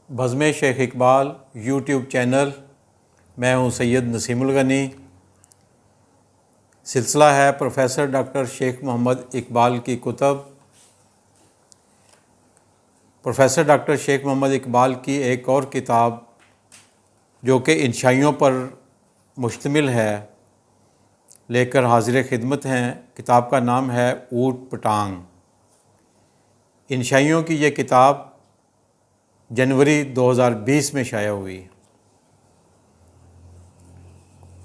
बज़्म Sheikh Iqbal YouTube channel. मैं हूं सैयद नसीमुल गनी। सिलसिला है प्रोफेसर डॉक्टर शेख मोहम्मद इकबाल की कुतब। प्रोफेसर डॉक्टर शेख मोहम्मद इकबाल की एक और किताब जो कि इंशाइयों पर मुश्तमिल है लेकर हाजिर खिदमत हैं। किताब का नाम है ऊट पटांग। इंशाइयों की ये किताब जनवरी 2020 में शाया हुई।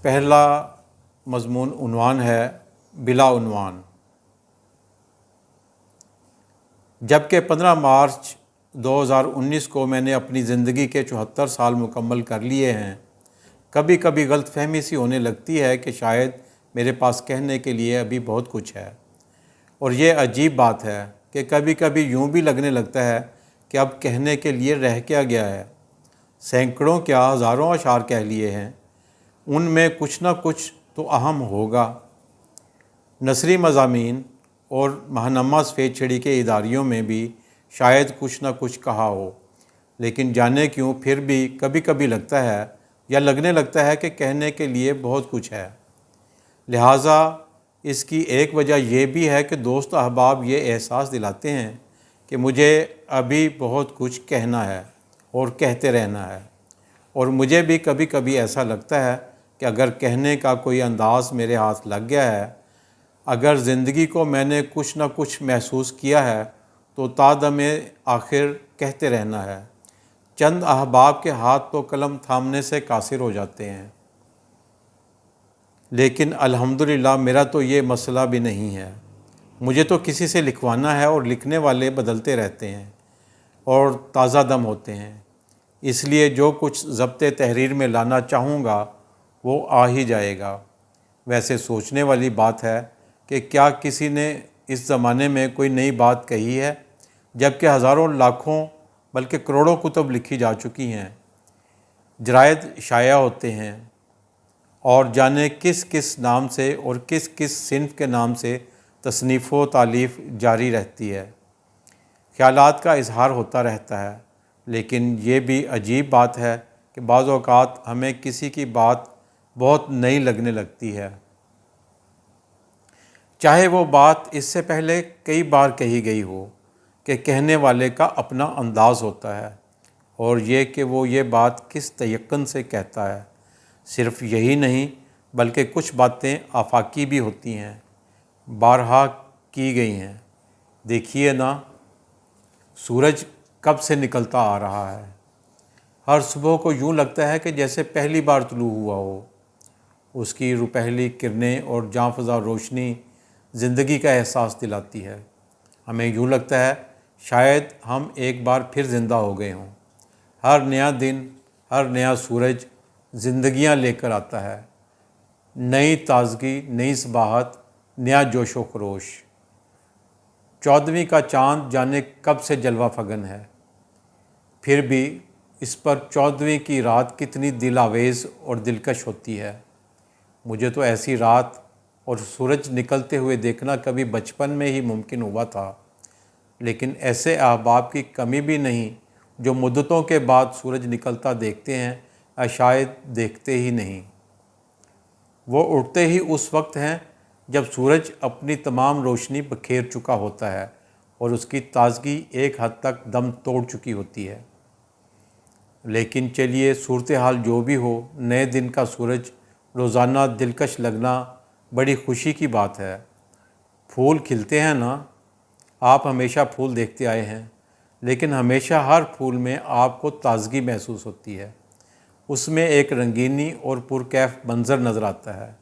पहला मज़मून उन्वान है बिला उन्वान। जबकि 15 मार्च 2019 को मैंने अपनी ज़िंदगी के 74 साल मुकम्मल कर लिए हैं, कभी कभी गलतफहमी सी होने लगती है कि शायद मेरे पास कहने के लिए अभी बहुत कुछ है। और ये अजीब बात है कि कभी कभी यूँ भी लगने लगता है कि अब कहने के लिए रह क्या गया है। सैकड़ों क्या हज़ारों अशार कह लिए हैं, उनमें कुछ ना कुछ तो अहम होगा। नसरी मज़ामीन और माहनमा सफ़ेद चिड़ी के इदारियों में भी शायद कुछ ना कुछ कहा हो, लेकिन जाने क्यों फिर भी कभी कभी लगता है या लगने लगता है कि कहने के लिए बहुत कुछ है। लिहाजा इसकी एक वजह यह भी है कि दोस्त अहबाब ये एहसास दिलाते हैं कि मुझे अभी बहुत कुछ कहना है और कहते रहना है। और मुझे भी कभी कभी ऐसा लगता है कि अगर कहने का कोई अंदाज़ मेरे हाथ लग गया है, अगर ज़िंदगी को मैंने कुछ ना कुछ महसूस किया है तो तादमे आखिर कहते रहना है। चंद अहबाब के हाथ तो कलम थामने से कासिर हो जाते हैं, लेकिन अल्हम्दुलिल्लाह मेरा तो ये मसला भी नहीं है। मुझे तो किसी से लिखवाना है और लिखने वाले बदलते रहते हैं और ताज़ा दम होते हैं, इसलिए जो कुछ ज़ब्ते तहरीर में लाना चाहूँगा वो आ ही जाएगा। वैसे सोचने वाली बात है कि क्या किसी ने इस ज़माने में कोई नई बात कही है, जबकि हज़ारों लाखों बल्कि करोड़ों कुतुब लिखी जा चुकी हैं, जरायद शाया होते हैं और जाने किस किस नाम से और किस किस सिन्फ के नाम से तसनीफ़ व तालीफ़ जारी रहती है। ख़यालात का इजहार होता रहता है, लेकिन ये भी अजीब बात है कि बाज़ औक़ात हमें किसी की बात बहुत नई लगने लगती है, चाहे वो बात इससे पहले कई बार कही गई हो। कि कहने वाले का अपना अंदाज़ होता है और ये कि वो ये बात किस तयक्कुन से कहता है। सिर्फ़ यही नहीं बल्कि कुछ बातें आफाकी भी होती हैं, बारहा की गई हैं। देखिए ना, सूरज कब से निकलता आ रहा है। हर सुबह को यूँ लगता है कि जैसे पहली बार तुलू हुआ हो। उसकी रुपहली किरणें और जाँफ़ज़ा रोशनी ज़िंदगी का एहसास दिलाती है। हमें यूँ लगता है शायद हम एक बार फिर ज़िंदा हो गए हों। हर नया दिन, हर नया सूरज ज़िंदगियाँ लेकर आता है, नई ताज़गी, नई सबाहत, नया जोश व खरोश। 14वीं का चाँद जाने कब से जलवा फगन है, फिर भी इस पर 14वीं की रात कितनी दिल आवेज़ और दिलकश होती है। मुझे तो ऐसी रात और सूरज निकलते हुए देखना कभी बचपन में ही मुमकिन हुआ था, लेकिन ऐसे अहबाब की कमी भी नहीं जो मुद्दतों के बाद सूरज निकलता देखते हैं या शायद देखते ही नहीं। वो उठते ही उस वक्त हैं जब सूरज अपनी तमाम रोशनी बखेर चुका होता है और उसकी ताज़गी एक हद तक दम तोड़ चुकी होती है। लेकिन चलिए, सूरत हाल जो भी हो, नए दिन का सूरज रोज़ाना दिलकश लगना बड़ी खुशी की बात है। फूल खिलते हैं ना, आप हमेशा फूल देखते आए हैं, लेकिन हमेशा हर फूल में आपको ताज़गी महसूस होती है। उसमें एक रंगीनी और पुरकैफ मंज़र नज़र आता है।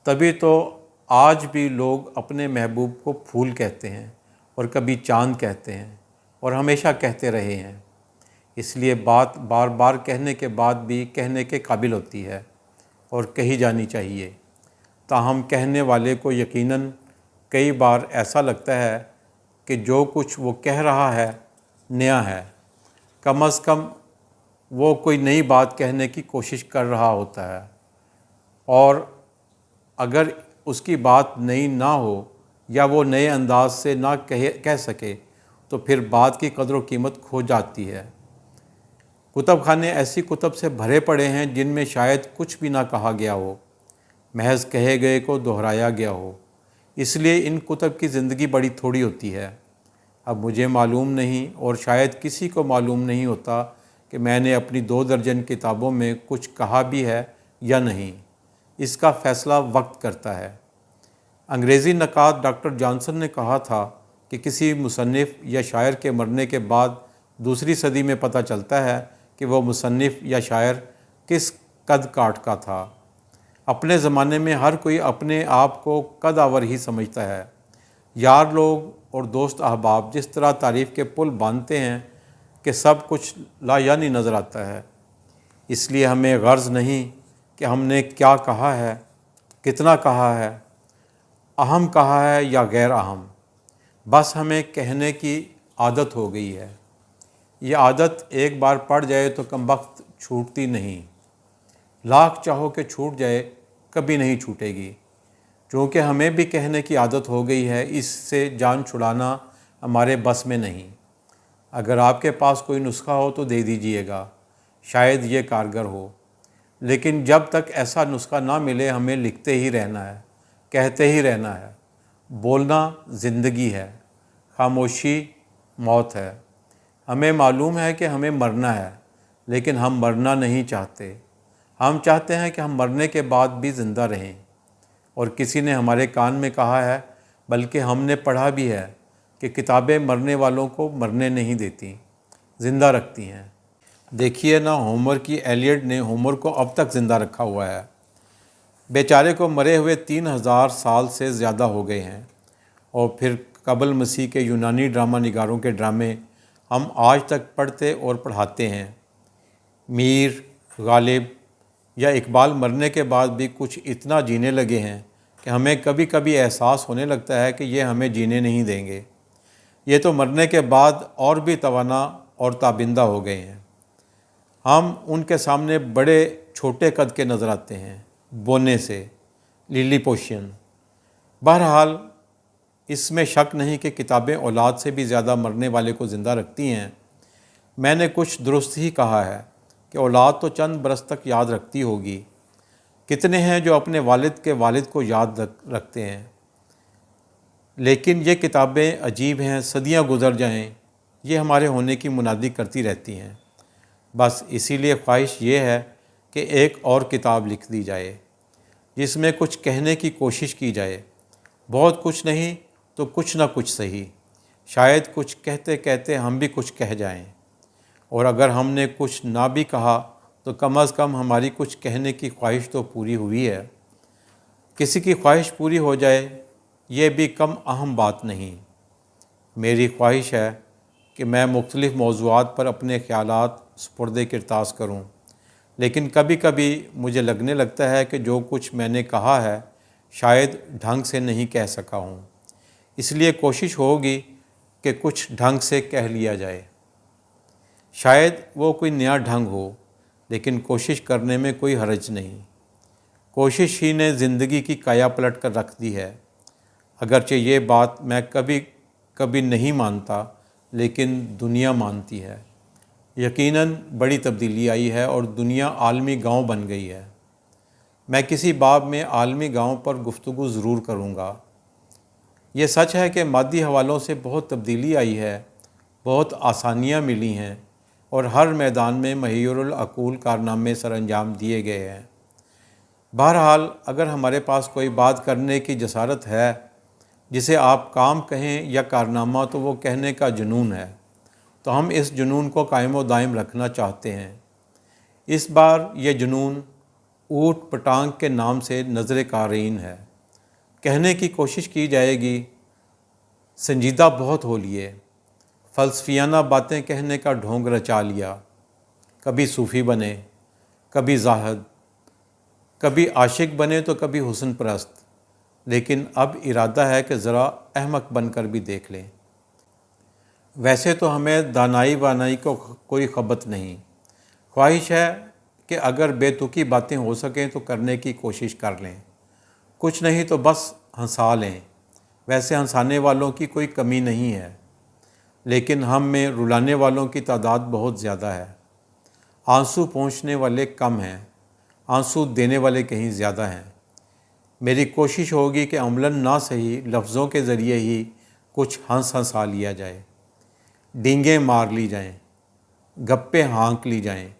तभी तो आज भी लोग अपने महबूब को फूल कहते हैं और कभी चाँद कहते हैं और हमेशा कहते रहे हैं। इसलिए बात बार बार कहने के बाद भी कहने के काबिल होती है और कही जानी चाहिए। ताहम कहने वाले को यकीनन कई बार ऐसा लगता है कि जो कुछ वो कह रहा है नया है। कम अज़ कम वो कोई नई बात कहने की कोशिश कर रहा होता है, और अगर उसकी बात नई ना हो या वो नए अंदाज से ना कह सके तो फिर बात की कदर व कीमत खो जाती है। کتب خانے ایسی کتب سے بھرے پڑے ہیں جن میں شاید کچھ بھی نہ کہا گیا ہو، محض کہے گئے کو دہرایا گیا ہو۔ اس لیے ان کتب کی زندگی بڑی تھوڑی ہوتی ہے۔ اب مجھے معلوم نہیں اور شاید کسی کو معلوم نہیں ہوتا کہ میں نے اپنی 2 درجن کتابوں میں کچھ کہا بھی ہے یا نہیں۔ اس کا فیصلہ وقت کرتا ہے۔ انگریزی نقاد ڈاکٹر جانسن نے کہا تھا کہ کسی مصنف یا شاعر کے مرنے کے بعد دوسری صدی میں پتہ چلتا ہے کہ وہ مصنف یا شاعر کس قد کاٹ کا تھا۔ اپنے زمانے میں ہر کوئی اپنے آپ کو قد آور ہی سمجھتا ہے۔ یار لوگ اور دوست احباب جس طرح تعریف کے پل باندھتے ہیں کہ سب کچھ لا یعنی نظر آتا ہے۔ اس لیے ہمیں غرض نہیں کہ ہم نے کیا کہا ہے، کتنا کہا ہے، اہم کہا ہے یا غیر اہم، بس ہمیں کہنے کی عادت ہو گئی ہے۔ یہ عادت ایک بار پڑ جائے تو کم وقت چھوٹتی نہیں، لاکھ چاہو کہ چھوٹ جائے کبھی نہیں چھوٹے گی۔ چونکہ ہمیں بھی کہنے کی عادت ہو گئی ہے، اس سے جان چھڑانا ہمارے بس میں نہیں۔ اگر آپ کے پاس کوئی نسخہ ہو تو دے دیجئے گا، شاید یہ کارگر ہو۔ لیکن جب تک ایسا نسخہ نہ ملے ہمیں لکھتے ہی رہنا ہے، کہتے ہی رہنا ہے۔ بولنا زندگی ہے، خاموشی موت ہے۔ ہمیں معلوم ہے کہ ہمیں مرنا ہے، لیکن ہم مرنا نہیں چاہتے۔ ہم چاہتے ہیں کہ ہم مرنے کے بعد بھی زندہ رہیں۔ اور کسی نے ہمارے کان میں کہا ہے، بلکہ ہم نے پڑھا بھی ہے، کہ کتابیں مرنے والوں کو مرنے نہیں دیتی، زندہ رکھتی ہیں۔ دیکھیے نا، ہومر کی ایلیڈ نے ہومر کو اب تک زندہ رکھا ہوا ہے۔ بیچارے کو مرے ہوئے 3000 سال سے زیادہ ہو گئے ہیں۔ اور پھر قبل مسیح کے یونانی ڈرامہ نگاروں کے ڈرامے ہم آج تک پڑھتے اور پڑھاتے ہیں۔ میر، غالب یا اقبال مرنے کے بعد بھی کچھ اتنا جینے لگے ہیں کہ ہمیں کبھی کبھی احساس ہونے لگتا ہے کہ یہ ہمیں جینے نہیں دیں گے۔ یہ تو مرنے کے بعد اور بھی توانا اور تابندہ ہو گئے ہیں۔ ہم ان کے سامنے بڑے چھوٹے قد کے نظر آتے ہیں، بونے سے، لیلی پوشین۔ بہرحال اس میں شک نہیں کہ کتابیں اولاد سے بھی زیادہ مرنے والے کو زندہ رکھتی ہیں۔ میں نے کچھ درست ہی کہا ہے کہ اولاد تو چند برس تک یاد رکھتی ہوگی۔ کتنے ہیں جو اپنے والد کے والد کو یاد رکھتے ہیں؟ لیکن یہ کتابیں عجیب ہیں، صدیاں گزر جائیں یہ ہمارے ہونے کی منادی کرتی رہتی ہیں۔ بس اسی لیے خواہش یہ ہے کہ ایک اور کتاب لکھ دی جائے جس میں کچھ کہنے کی کوشش کی جائے، بہت کچھ نہیں تو کچھ نہ کچھ صحیح۔ شاید کچھ کہتے کہتے ہم بھی کچھ کہہ جائیں، اور اگر ہم نے کچھ نہ بھی کہا تو کم از کم ہماری کچھ کہنے کی خواہش تو پوری ہوئی ہے۔ کسی کی خواہش پوری ہو جائے یہ بھی کم اہم بات نہیں۔ میری خواہش ہے کہ میں مختلف موضوعات پر اپنے خیالات سپرد کرتاس کروں، لیکن کبھی کبھی مجھے لگنے لگتا ہے کہ جو کچھ میں نے کہا ہے شاید ڈھنگ سے نہیں کہہ سکا ہوں، اس لیے کوشش ہوگی کہ کچھ ڈھنگ سے کہہ لیا جائے۔ شاید وہ کوئی نیا ڈھنگ ہو، لیکن کوشش کرنے میں کوئی حرج نہیں۔ کوشش ہی نے زندگی کی کایا پلٹ کر رکھ دی ہے۔ اگرچہ یہ بات میں کبھی نہیں مانتا، لیکن دنیا مانتی ہے۔ یقیناً بڑی تبدیلی آئی ہے اور دنیا عالمی گاؤں بن گئی ہے۔ میں کسی باب میں عالمی گاؤں پر گفتگو ضرور کروں گا۔ یہ سچ ہے کہ مادی حوالوں سے بہت تبدیلی آئی ہے، بہت آسانیاں ملی ہیں، اور ہر میدان میں محیر العقول کارنامے سر انجام دیے گئے ہیں۔ بہرحال اگر ہمارے پاس کوئی بات کرنے کی جسارت ہے جسے آپ کام کہیں یا کارنامہ، تو وہ کہنے کا جنون ہے، تو ہم اس جنون کو قائم و دائم رکھنا چاہتے ہیں۔ اس بار یہ جنون اوٹ پٹانگ کے نام سے نظر قارئین ہے۔ کہنے کی کوشش کی جائے گی، سنجیدہ بہت ہو لیے، فلسفیانہ باتیں کہنے کا ڈھونگ رچا لیا۔ کبھی صوفی بنے، کبھی زاہد، کبھی عاشق بنے تو کبھی حسن پرست، لیکن اب ارادہ ہے کہ ذرا احمق بن کر بھی دیکھ لیں۔ ویسے تو ہمیں دانائی وانائی کو کوئی خبت نہیں، خواہش ہے کہ اگر بے تکی باتیں ہو سکیں تو کرنے کی کوشش کر لیں، کچھ نہیں تو بس ہنسا لیں۔ ویسے ہنسانے والوں کی کوئی کمی نہیں ہے، لیکن ہم میں رلانے والوں کی تعداد بہت زیادہ ہے۔ आंसू पहुँचने वाले कम हैं, आंसू देने वाले कहीं ज़्यादा हैं। मेरी कोशिश होगी कि अमलन ना सही लफ्ज़ों के ज़रिए ही कुछ हंसा लिया जाए, डींगें मार ली जाएं, गप्पे हाँक ली जाएं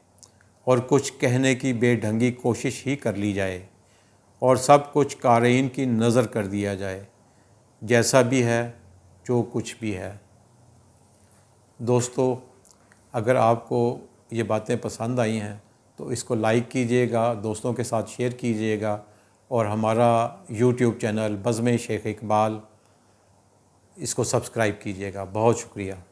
और कुछ कहने की बेढंगी कोशिश ही कर ली जाए और सब कुछ क़ारीन की नज़र कर दिया जाए, जैसा भी है जो कुछ भी है। दोस्तों, अगर आपको ये बातें पसंद आई हैं तो इसको लाइक कीजिएगा, दोस्तों के साथ शेयर कीजिएगा और हमारा यूट्यूब चैनल बज़्म शेख इकबाल इसको सब्सक्राइब कीजिएगा। बहुत शुक्रिया।